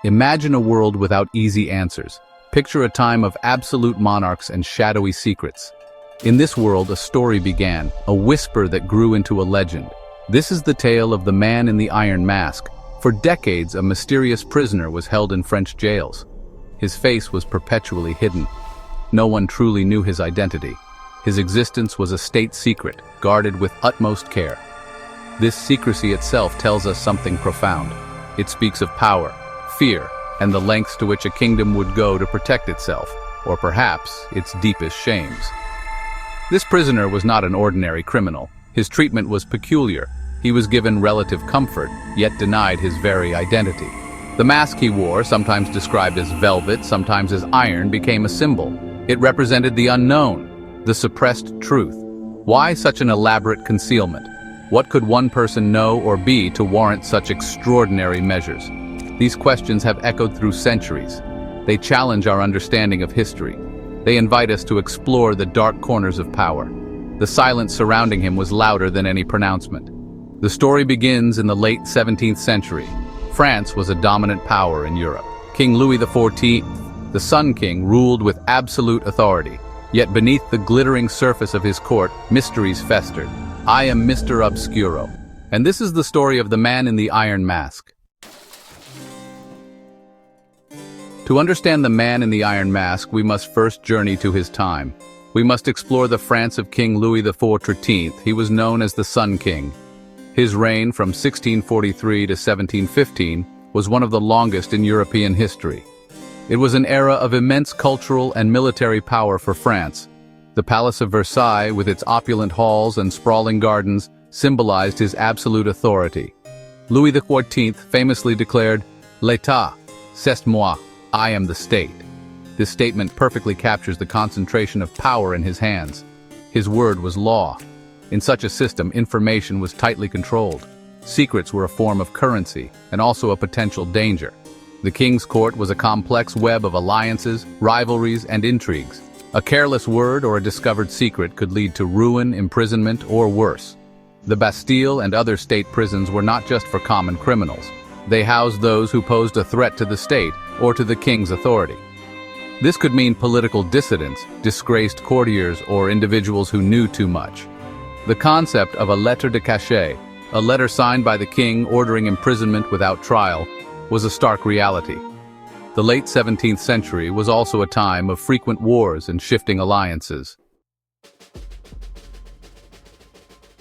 Imagine a world without easy answers. Picture a time of absolute monarchs and shadowy secrets. In this world, a story began, a whisper that grew into a legend. This is the tale of the man in the iron mask. For decades, a mysterious prisoner was held in French jails. His face was perpetually hidden. No one truly knew his identity. His existence was a state secret, guarded with utmost care. This secrecy itself tells us something profound. It speaks of power, fear, and the lengths to which a kingdom would go to protect itself, or perhaps its deepest shames. This prisoner was not an ordinary criminal. His treatment was peculiar. He was given relative comfort, yet denied his very identity. The mask he wore, sometimes described as velvet, sometimes as iron, became a symbol. It represented the unknown, the suppressed truth. Why such an elaborate concealment? What could one person know or be to warrant such extraordinary measures? These questions have echoed through centuries. They challenge our understanding of history. They invite us to explore the dark corners of power. The silence surrounding him was louder than any pronouncement. The story begins in the late 17th century. France was a dominant power in Europe. King Louis XIV, the Sun King, ruled with absolute authority. Yet beneath the glittering surface of his court, mysteries festered. I am Mr.Obscuro. And this is the story of the man in the iron mask. To understand the man in the iron mask, we must first journey to his time. We must explore the France of King Louis XIV. He was known as the Sun King. His reign from 1643 to 1715 was one of the longest in European history. It was an era of immense cultural and military power for France. The Palace of Versailles, with its opulent halls and sprawling gardens, symbolized his absolute authority. Louis XIV famously declared, "L'État, c'est moi, I am the state." This statement perfectly captures the concentration of power in his hands. His word was law. In such a system, information was tightly controlled. Secrets were a form of currency, and also a potential danger. The king's court was a complex web of alliances, rivalries, and intrigues. A careless word or a discovered secret could lead to ruin, imprisonment, or worse. The Bastille and other state prisons were not just for common criminals. They housed those who posed a threat to the state or to the king's authority. This could mean political dissidents, disgraced courtiers, or individuals who knew too much. The concept of a lettre de cachet, a letter signed by the king ordering imprisonment without trial, was a stark reality. The late 17th century was also a time of frequent wars and shifting alliances.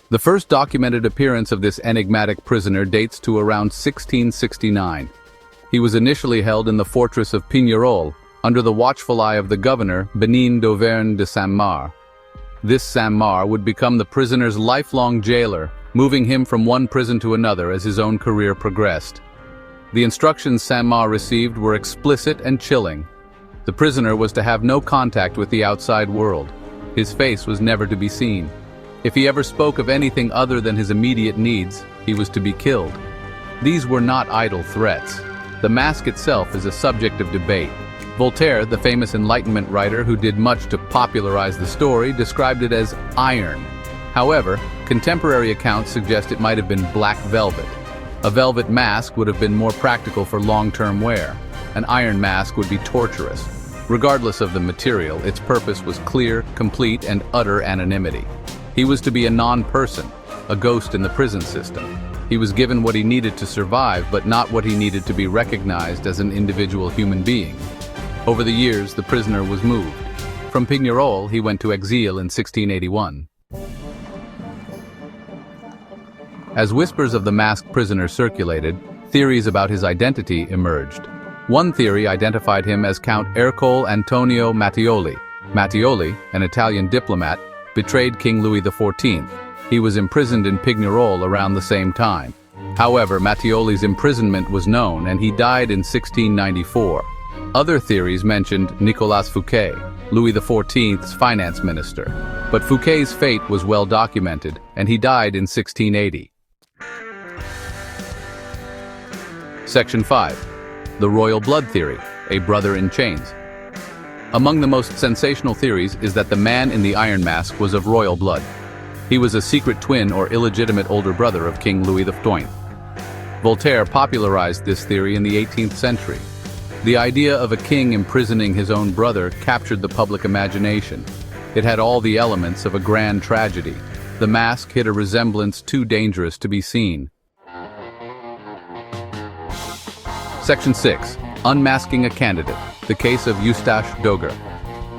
The first documented appearance of this enigmatic prisoner dates to around 1669. He was initially held in the fortress of Pignerol, under the watchful eye of the governor, Benin d'Auvergne de Saint-Marc. This Saint-Marc would become the prisoner's lifelong jailer, moving him from one prison to another as his own career progressed. The instructions Saint-Marc received were explicit and chilling. The prisoner was to have no contact with the outside world. His face was never to be seen. If he ever spoke of anything other than his immediate needs, he was to be killed. These were not idle threats. The mask itself is a subject of debate. Voltaire, the famous Enlightenment writer who did much to popularize the story, described it as iron. However, contemporary accounts suggest it might have been black velvet. A velvet mask would have been more practical for long-term wear. An iron mask would be torturous. Regardless of the material, its purpose was clear, complete, and utter anonymity. He was to be a non-person, a ghost in the prison system. He was given what he needed to survive, but not what he needed to be recognized as an individual human being. Over the years, the prisoner was moved. From Pignerol, he went to exile in 1681. As whispers of the masked prisoner circulated, theories about his identity emerged. One theory identified him as Count Ercole Antonio Mattioli. Mattioli, an Italian diplomat, betrayed King Louis XIV. He was imprisoned in Pignerol around the same time. However, Mattioli's imprisonment was known, and he died in 1694. Other theories mentioned Nicolas Fouquet, Louis XIV's finance minister. But Fouquet's fate was well documented, and he died in 1680. Section 5. The Royal Blood Theory, a brother in chains. Among the most sensational theories is that the man in the iron mask was of royal blood. He was a secret twin or illegitimate older brother of King Louis XIV. Voltaire popularized this theory in the 18th century. The idea of a king imprisoning his own brother captured the public imagination. It had all the elements of a grand tragedy. The mask hid a resemblance too dangerous to be seen. Section 6. Unmasking a candidate. The case of Eustache Doger.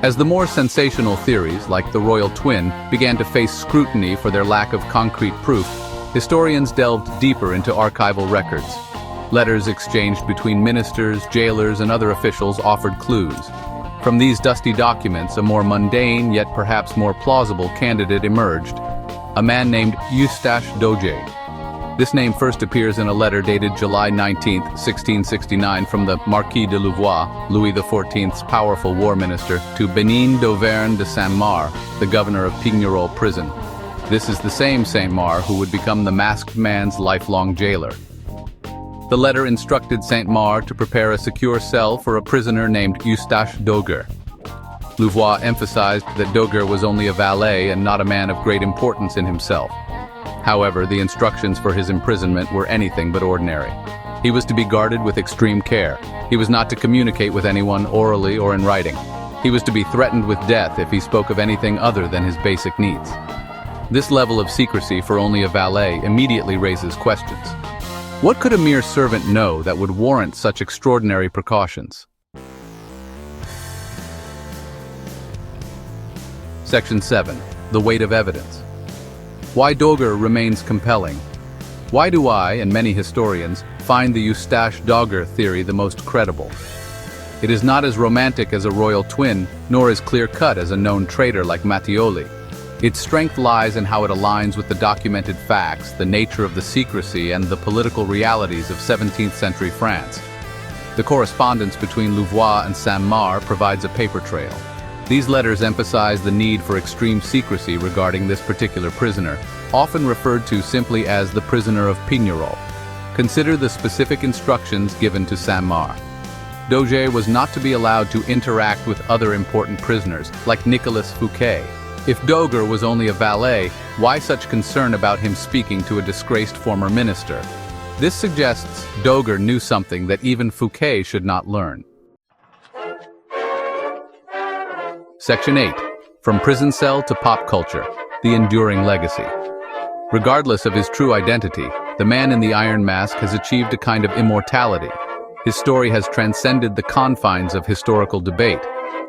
As the more sensational theories, like the royal twin, began to face scrutiny for their lack of concrete proof, historians delved deeper into archival records. Letters exchanged between ministers, jailers, and other officials offered clues. From these dusty documents, a more mundane, yet perhaps more plausible candidate emerged, a man named Eustache Doger. This name first appears in a letter dated July 19, 1669 from the Marquis de Louvois, Louis XIV's powerful war minister, to Bénigne d'Auvergne de Saint-Mars, the governor of Pignerol prison. This is the same Saint-Mars who would become the masked man's lifelong jailer. The letter instructed Saint-Mars to prepare a secure cell for a prisoner named Eustache Doger. Louvois emphasized that Doger was only a valet and not a man of great importance in himself. However, the instructions for his imprisonment were anything but ordinary. He was to be guarded with extreme care. He was not to communicate with anyone orally or in writing. He was to be threatened with death if he spoke of anything other than his basic needs. This level of secrecy for only a valet immediately raises questions. What could a mere servant know that would warrant such extraordinary precautions? Section 7. The weight of evidence. Why Doger remains compelling. Why do I, and many historians, find the Eustache Doger theory the most credible? It is not as romantic as a royal twin, nor as clear-cut as a known traitor like Mattioli. Its strength lies in how it aligns with the documented facts, the nature of the secrecy, and the political realities of 17th century France. The correspondence between Louvois and Saint-Mars provides a paper trail. These letters emphasize the need for extreme secrecy regarding this particular prisoner, often referred to simply as the prisoner of Pignerol. Consider the specific instructions given to Saint-Mars. Doger was not to be allowed to interact with other important prisoners, like Nicolas Fouquet. If Doger was only a valet, why such concern about him speaking to a disgraced former minister? This suggests Doger knew something that even Fouquet should not learn. Section 8. From prison cell to pop culture, the enduring legacy. Regardless of his true identity, the man in the iron mask has achieved a kind of immortality. His story has transcended the confines of historical debate.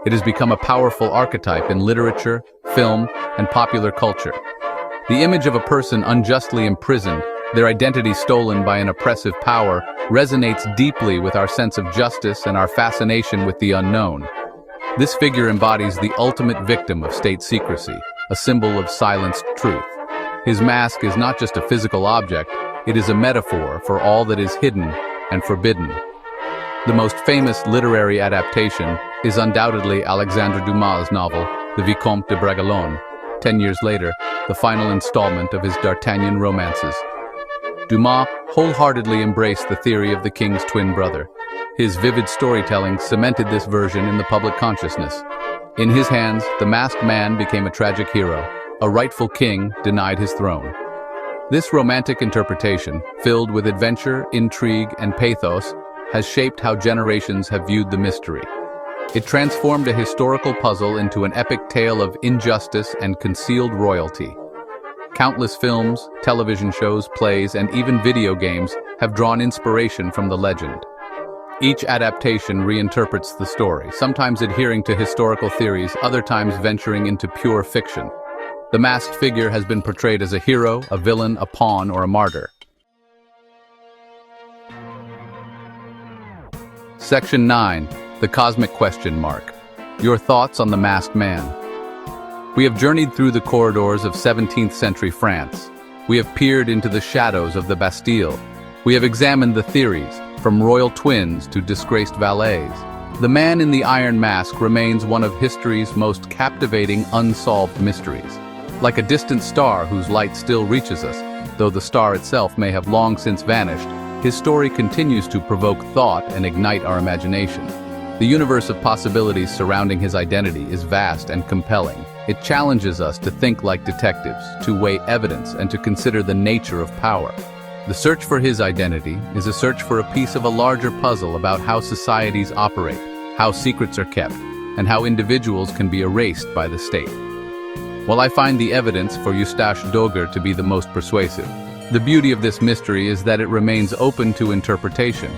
It has become a powerful archetype in literature, film, and popular culture. The image of a person unjustly imprisoned, their identity stolen by an oppressive power, resonates deeply with our sense of justice and our fascination with the unknown. This figure embodies the ultimate victim of state secrecy, a symbol of silenced truth. His mask is not just a physical object, it is a metaphor for all that is hidden and forbidden. The most famous literary adaptation is undoubtedly Alexandre Dumas' novel, The Vicomte de Bragelonne, 10 years later, the final installment of his D'Artagnan romances. Dumas wholeheartedly embraced the theory of the king's twin brother. His vivid storytelling cemented this version in the public consciousness. In his hands, the masked man became a tragic hero. A rightful king denied his throne. This romantic interpretation, filled with adventure, intrigue, and pathos, has shaped how generations have viewed the mystery. It transformed a historical puzzle into an epic tale of injustice and concealed royalty. Countless films, television shows, plays, and even video games have drawn inspiration from the legend. Each adaptation reinterprets the story, sometimes adhering to historical theories, other times venturing into pure fiction. The masked figure has been portrayed as a hero, a villain, a pawn, or a martyr. Section 9. The Cosmic Question Mark. Your thoughts on the masked man. We have journeyed through the corridors of 17th century France. We have peered into the shadows of the Bastille. We have examined the theories, from royal twins to disgraced valets. The man in the iron mask remains one of history's most captivating unsolved mysteries. Like a distant star whose light still reaches us, though the star itself may have long since vanished, his story continues to provoke thought and ignite our imagination. The universe of possibilities surrounding his identity is vast and compelling. It challenges us to think like detectives, to weigh evidence, and to consider the nature of power. The search for his identity is a search for a piece of a larger puzzle about how societies operate, how secrets are kept, and how individuals can be erased by the state. While I find the evidence for Eustache Dogger to be the most persuasive, the beauty of this mystery is that it remains open to interpretation.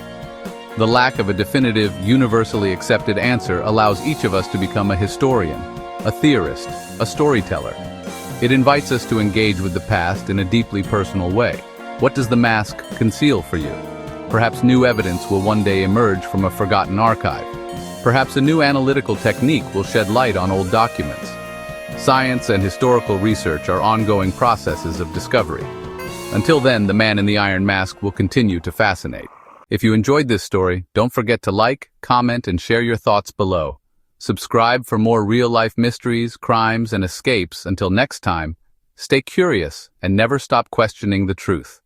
The lack of a definitive, universally accepted answer allows each of us to become a historian, a theorist, a storyteller. It invites us to engage with the past in a deeply personal way. What does the mask conceal for you? Perhaps new evidence will one day emerge from a forgotten archive. Perhaps a new analytical technique will shed light on old documents. Science and historical research are ongoing processes of discovery. Until then, the man in the iron mask will continue to fascinate. If you enjoyed this story, don't forget to like, comment, and share your thoughts below. Subscribe for more real-life mysteries, crimes, and escapes. Until next time, stay curious and never stop questioning the truth.